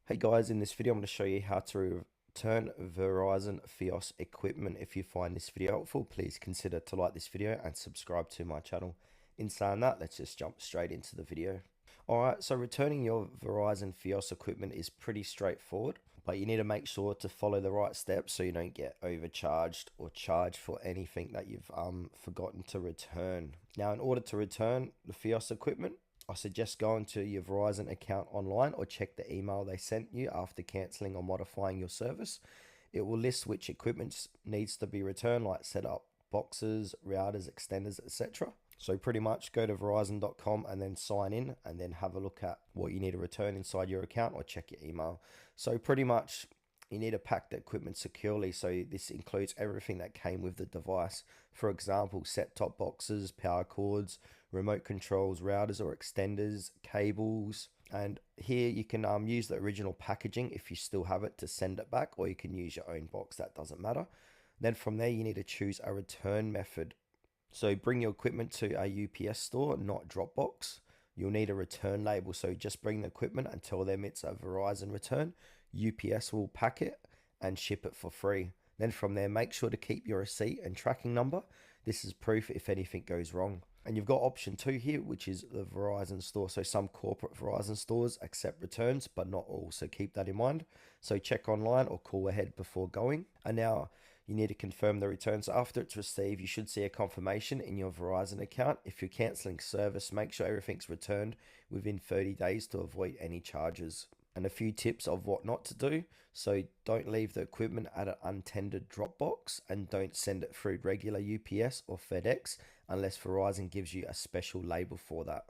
Hey guys, in this video I'm going to show you how to return Verizon Fios equipment. If you find this video helpful, please consider to like this video and subscribe to my channel. In saying that, let's just jump straight into the video. Alright, so returning your Verizon Fios equipment is pretty straightforward, but you need to make sure to follow the right steps so you don't get overcharged or charged for anything that you've forgotten to return. Now, in order to return the Fios equipment, I suggest going to your Verizon account online or check the email they sent you after cancelling or modifying your service. It will list which equipment needs to be returned, like setup boxes, routers, extenders, etc. So pretty much go to verizon.com and then sign in and then have a look at what you need to return inside your account or check your email. So pretty much you need to pack the equipment securely, so this includes everything that came with the device. For example, set-top boxes, power cords, remote controls, routers or extenders, cables. And here you can use the original packaging if you still have it to send it back, or you can use your own box, that doesn't matter. Then from there you need to choose a return method. So bring your equipment to a UPS store, not Dropbox. You'll need a return label, so just bring the equipment and tell them it's a Verizon return. UPS will pack it and ship it for free. Then from there, make sure to keep your receipt and tracking number. This is proof if anything goes wrong. And you've got option 2 here, which is the Verizon store. So some corporate Verizon stores accept returns, but not all. So keep that in mind. So check online or call ahead before going. And now you need to confirm the returns. After it's received, you should see a confirmation in your Verizon account. If you're canceling service, make sure everything's returned within 30 days to avoid any charges. And a few tips of what not to do. So don't leave the equipment at an untended drop box, and don't send it through regular UPS or FedEx unless Verizon gives you a special label for that.